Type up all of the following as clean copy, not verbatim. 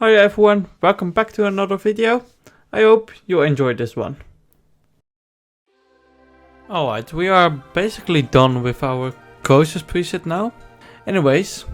Hi everyone, welcome back to another video. I hope you enjoyed this one. Alright, we are basically done with our courses preset now. Anyways,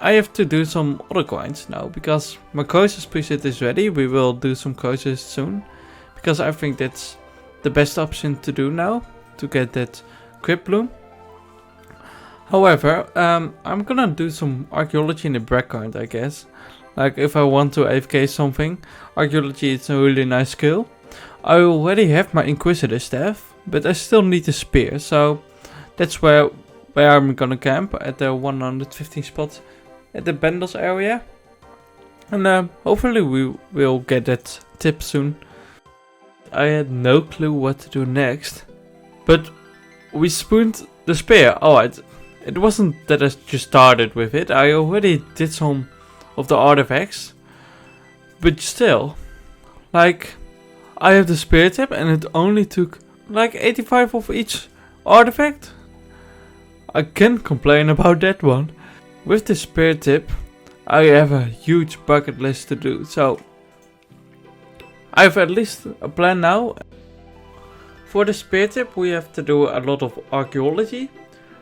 I have to do some other grinds now because my courses preset is ready. We will do some courses soon because I think that's the best option to do now to get that Crypt Bloom. However, I'm gonna do some archaeology in the background, I guess. Like if I want to AFK something, archaeology is a really nice skill. I already have my Inquisitor staff, but I still need the spear, so that's where I'm gonna camp at the 115 spot at the Bendos area. And hopefully we will get that tip soon. I had no clue what to do next, but we spooned the spear. Alright, it wasn't that I just started with it, I already did some of the artifacts, but still, like, I have the spear tip and it only took like 85 of each artifact. I can't complain about that one. With the spear tip, I have a huge bucket list to do, so I have at least a plan now. For the spear tip we have to do a lot of archaeology,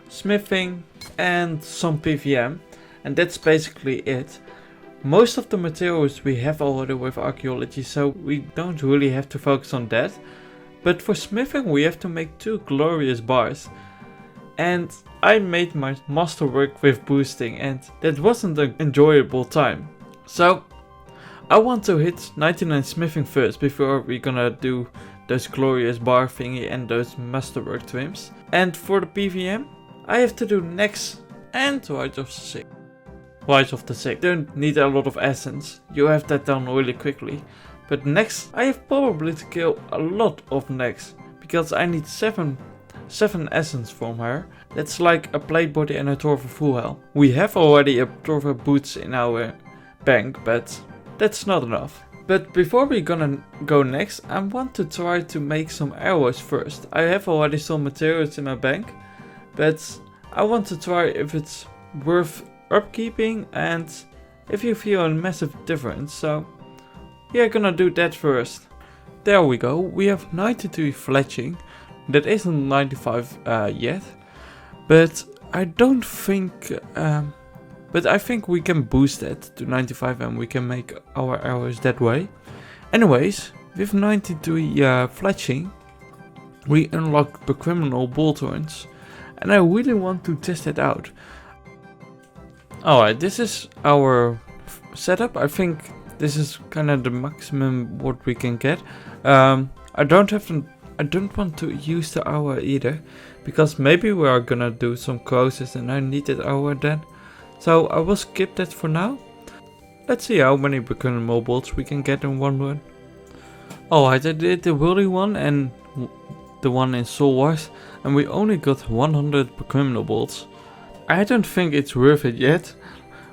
smithing and some PVM, and that's basically it. Most of the materials we have already with archaeology, so we don't really have to focus on that. But for smithing we have to make 2 glorious bars. And I made my masterwork with boosting and that wasn't an enjoyable time. So I want to hit 99 smithing first before we're gonna do those glorious bar thingy and those masterwork trims. And for the PVM, I have to do next and Rise of the Sick. Rise of the Sick. Don't need a lot of essence. You have that done really quickly. But next, I have probably to kill a lot of next. Because I need 7 essence from her. That's like a plate body and a Torva full health. We have already a Torva boots in our bank, but that's not enough. But before we're gonna go next, I want to try to make some arrows first. I have already some materials in my bank, but I want to try if it's worth upkeeping and if you feel a massive difference, so we are gonna do that first. There we go, we have 93 fletching, that isn't 95 yet, but I don't think, but I think we can boost that to 95 and we can make our arrows that way. Anyways, with 93 fletching, we unlock the criminal bolt horns, and I really want to test it out. Alright, this is our setup. I think this is kind of the maximum what we can get. I don't want to use the hour either, because maybe we are gonna do some courses and I need that hour then. So I will skip that for now. Let's see how many criminal bolts we can get in one run. Alright, I did the Willy one and the one in Soul Wars, and we only got 100 criminal bolts. I don't think it's worth it yet.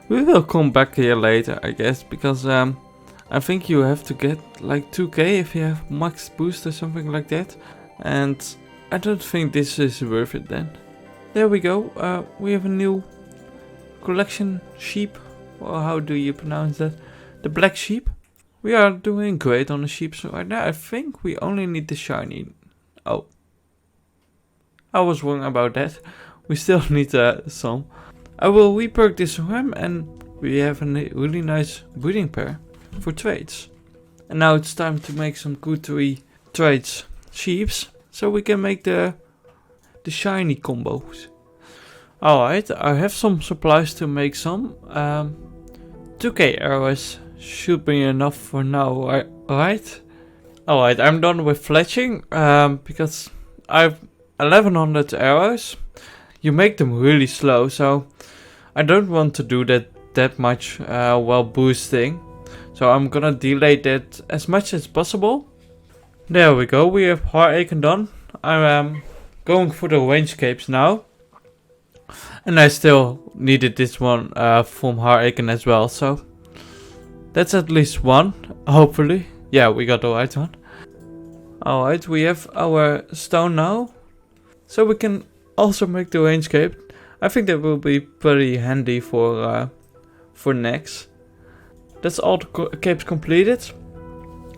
We will come back here later, I guess, because I think you have to get like 2k if you have max boost or something like that. And I don't think this is worth it then. There we go, we have a new collection sheep, or how do you pronounce that? The black sheep. We are doing great on the sheep so right now. I think we only need the shiny. Oh, I was wrong about that. We still need some. I will reperk this ram and we have a really nice breeding pair for trades. And now it's time to make some good trades sheeps so we can make the shiny combos. Alright, I have some supplies to make some. 2k arrows should be enough for now, right? Alright, I'm done with fletching because I have 1100 arrows. You make them really slow, so I don't want to do that much while boosting. So I'm gonna delay that as much as possible. There we go, we have Heartache done. I'm going for the runescapes now. And I still needed this one from Heartache as well, so that's at least one, hopefully. Yeah, we got the right one. Alright, we have our stone now. So we can also make the runescape. I think that will be pretty handy for next. that's all the capes completed.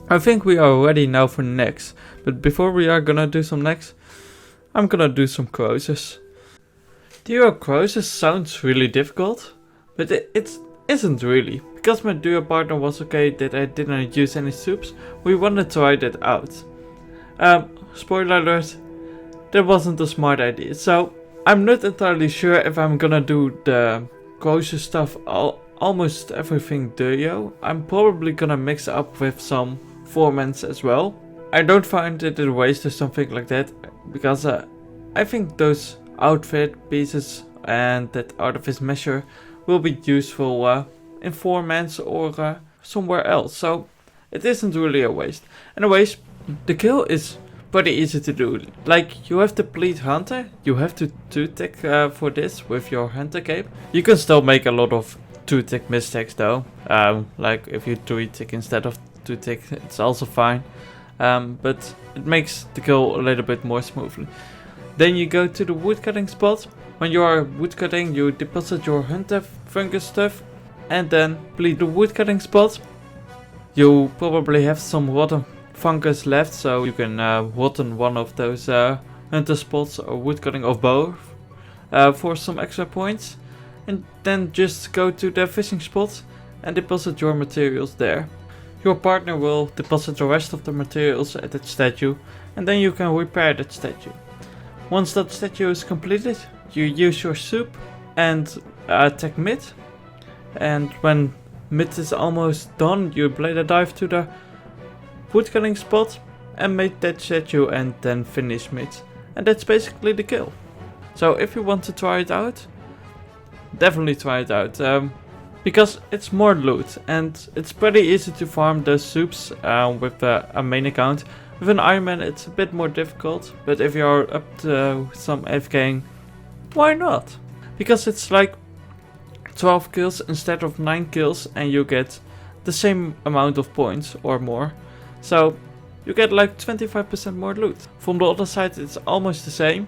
I think we are ready now for next. But before we are gonna do some next, I'm gonna do some cruises. Duo cruises sounds really difficult, but it isn't really. Because my duo partner was okay that I didn't use any soups, we wanted to try that out. Spoiler alert, that wasn't a smart idea. So I'm not entirely sure if I'm gonna do the cruises stuff almost everything duo. I'm probably gonna mix up with some formats as well. I don't find it a waste or something like that, because I think those outfit pieces and that artifice measure will be useful in formats or somewhere else, so it isn't really a waste. Anyways, the kill is pretty easy to do. Like, you have to bleed hunter, you have to 2-tick for this with your hunter cape. You can still make a lot of 2-tick mistakes though, like if you 3-tick instead of 2-tick, it's also fine. But it makes the kill a little bit more smoothly. Then you go to the woodcutting spot. When you are woodcutting, you deposit your hunter fungus stuff and then bleed the woodcutting spot. You probably have some rotten fungus left, so you can rotten one of those hunter spots or woodcutting of both for some extra points. And then just go to the fishing spot and deposit your materials there. Your partner will deposit the rest of the materials at that statue, and then you can repair that statue. Once that statue is completed, you use your soup and attack mid. And when mid is almost done, you blade a dive to the woodcutting spot and make that statue and then finish mid. And that's basically the kill. So if you want to try it out, definitely try it out. Because it's more loot and it's pretty easy to farm those soups with a main account. With an Ironman it's a bit more difficult, but if you're up to some AFKing, why not? Because it's like 12 kills instead of 9 kills and you get the same amount of points or more. So you get like 25% more loot. From the other side it's almost the same,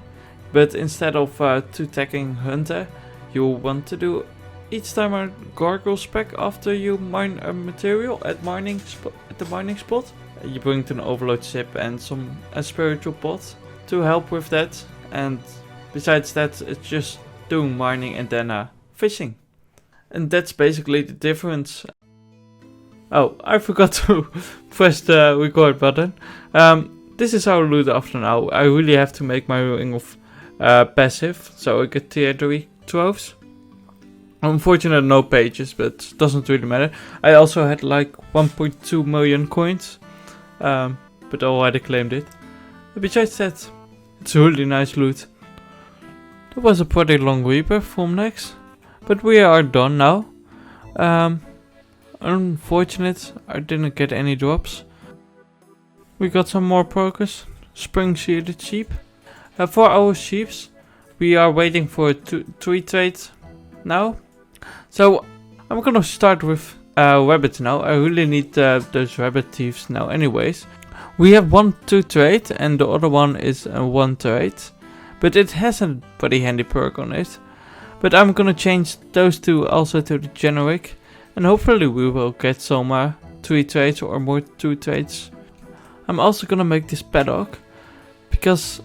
but instead of 2-tacking hunter, you want to do each time a gargoyle spec after you mine a material at the mining spot. You bring to an overload ship and a spiritual pot to help with that. And besides that, it's just doing mining and then fishing. And that's basically the difference. Oh, I forgot to press the record button. This is our loot after now. I really have to make my ring of passive, so I get tier 3 troves. Unfortunately no pages, but doesn't really matter. I also had like 1.2 million coins, but already claimed it. But besides that, it's a really nice loot. That was a pretty long reaper from next, but we are done now. Unfortunate, I didn't get any drops. We got some more progress. Spring seeded sheep. For our sheeps, we are waiting for a 3 trade now. So I'm gonna start with rabbits now. I really need those rabbit thieves now anyways. We have 1-2 trade and the other one is 1 trade. But it has a pretty handy perk on it. But I'm gonna change those two also to the generic. And hopefully we will get some 3 trades or more 2 trades. I'm also gonna make this paddock. Because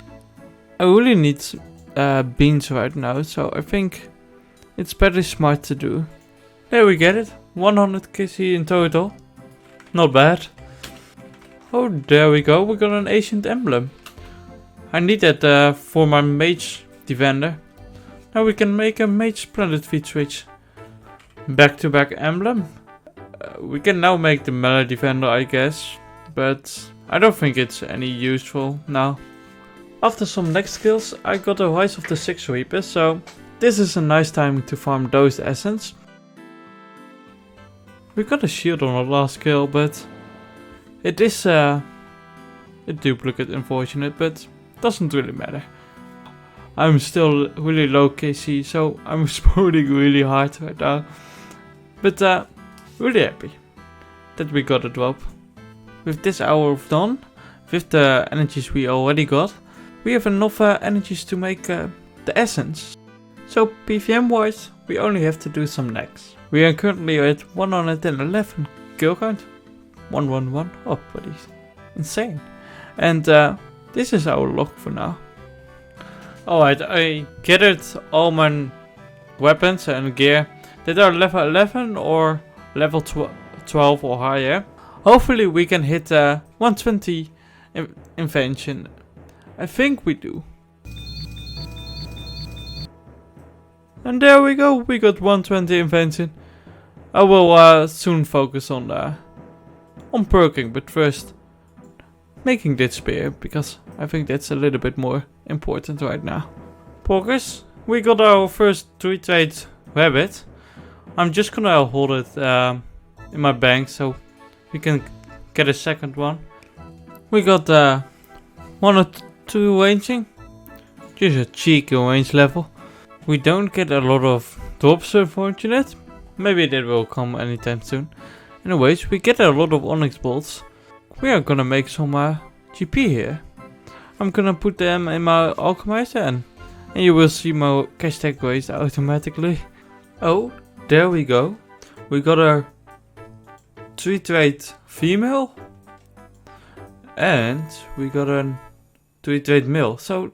I really need beans right now. So I think it's pretty smart to do. There we get it. 100 kc in total. Not bad. Oh, there we go. We got an ancient emblem. I need that for my mage defender. Now we can make a mage splendid feat switch. Back to back emblem. We can now make the melee defender, I guess. But I don't think it's any useful now. After some next skills, I got a Rise of the Six Reapers, so this is a nice time to farm those essence. We got a shield on our last kill, but it is a duplicate, unfortunate, but doesn't really matter. I'm still really low KC, so I'm spawning really hard right now. But really happy that we got a drop. With this hour of dawn, with the energies we already got, we have enough energies to make the essence. So PVM wise, we only have to do some next. We are currently at 111 kill count. 111. Oh, buddy. Insane. And this is our log for now. Alright, I gathered all my weapons and gear that are level 11 or level 12 or higher. Hopefully we can hit 120 invention. I think we do. And there we go, we got 120 invention. I will soon focus on perking, but first making this spear, because I think that's a little bit more important right now. Progress, we got our first 3-trait rabbit. I'm just gonna hold it in my bank so we can get a second one. We got 1 or 2 ranging, just a cheeky range level. We don't get a lot of drops, unfortunate. Maybe that will come anytime soon. Anyways, we get a lot of onyx bolts. We are gonna make some GP here. I'm gonna put them in my alchemizer and you will see my cash tag raised automatically. Oh, there we go. We got a 3-trait female and we got a 3-trait male. So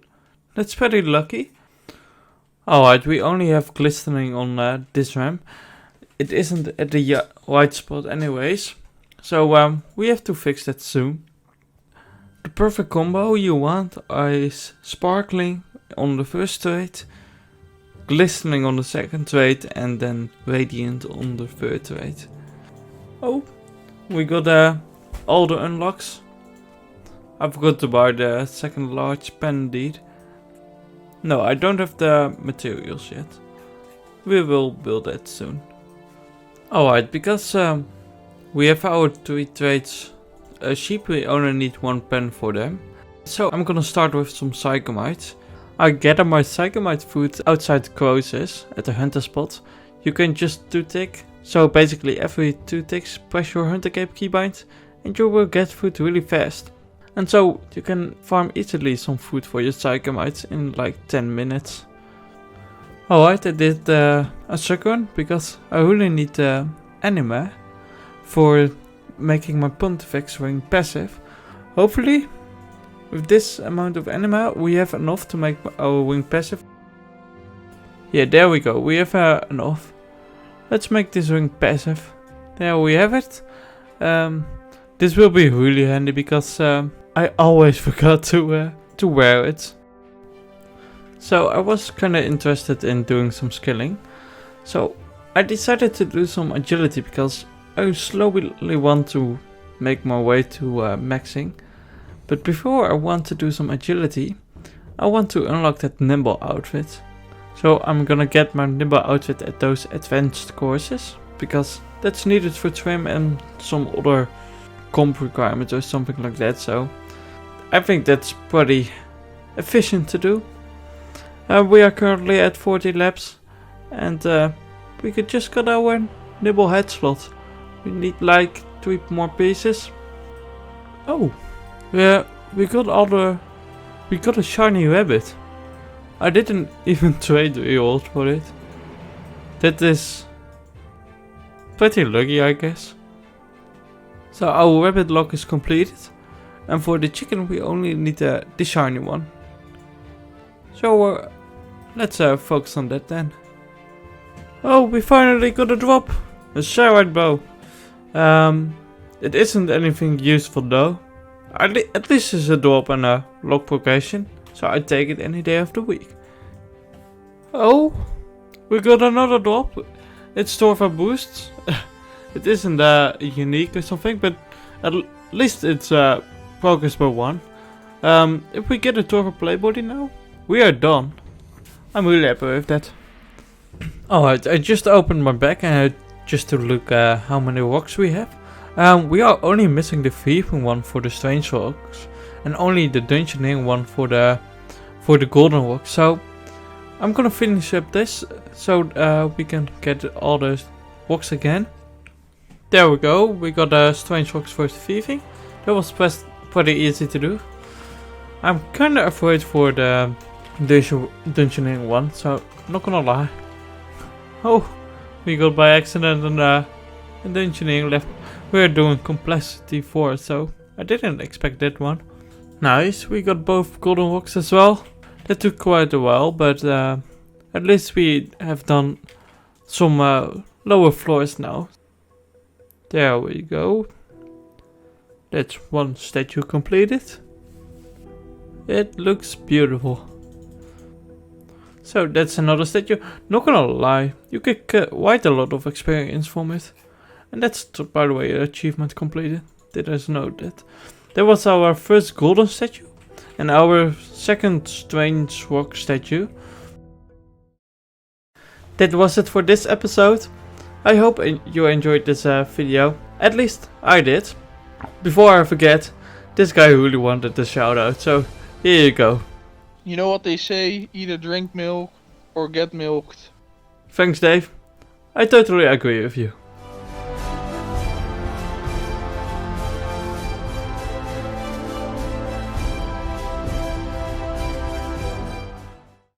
that's pretty lucky. Alright, we only have glistening on this ramp. It isn't at the right spot anyways. So we have to fix that soon. The perfect combo you want is sparkling on the first trait, glistening on the second trait, and then radiant on the third trait. Oh, we got all the unlocks. I forgot to buy the second large pen indeed. No, I don't have the materials yet. We will build that soon. Alright, because we have our 3 traits sheep, we only need 1 pen for them. So I'm gonna start with some psychomites. I gather my psychomite food outside Croesus at the hunter spot. You can just 2-tick. So basically every 2 ticks press your hunter cape keybind and you will get food really fast. And so you can farm easily some food for your psychomites in like 10 minutes. Alright, I did a second because I really need anima for making my Pontifex ring passive. Hopefully with this amount of anima we have enough to make our wing passive. Yeah, there we go, we have enough. Let's make this ring passive. There we have it. This will be really handy because I always forgot to wear it. So I was kinda interested in doing some skilling. So I decided to do some agility because I slowly want to make my way to maxing. But before I want to do some agility, I want to unlock that nimble outfit. So I'm gonna get my nimble outfit at those advanced courses, because that's needed for trim and some other comp requirements or something like that. So I think that's pretty efficient to do. We are currently at 40 laps and we could just get our nibble head slot. We need like 3 more pieces. Oh, yeah, we got a shiny rabbit. I didn't even trade reroll for it. That is pretty lucky, I guess. So our rabbit lock is completed. And for the chicken we only need the shiny one. So let's focus on that then. Oh, we finally got a drop. A Serite bow. It isn't anything useful though. At least it's a drop and a lock progression. So I take it any day of the week. Oh, we got another drop. It's Torva boosts. It isn't unique or something, but at least it's progress by 1. If we get a Torva playbody now, we are done. I'm really happy with that. Alright, I just opened my bag just to look how many rocks we have. We are only missing the thieving one for the strange rocks and only the dungeoning one for the golden rock. So I'm gonna finish up this so we can get all the rocks again. There we go, we got the strange rocks for the thieving. That was pretty easy to do. I'm kinda afraid for the dungeoning one, so not gonna lie. Oh, We got by accident and the engineering left. We're doing complexity 4, so I didn't expect that one. Nice, we got both golden rocks as well. That took quite a while, but at least we have done some lower floors now. There we go. That's one statue completed. It looks beautiful. So that's another statue. Not gonna lie, you get quite a lot of experience from it. And that's, by the way, an achievement completed. Did I know that? That was our first golden statue. And our second strange rock statue. That was it for this episode. I hope you enjoyed this video. At least I did. Before I forget, this guy really wanted the shout out, so here you go. You know what they say, either drink milk or get milked. Thanks, Dave. I totally agree with you.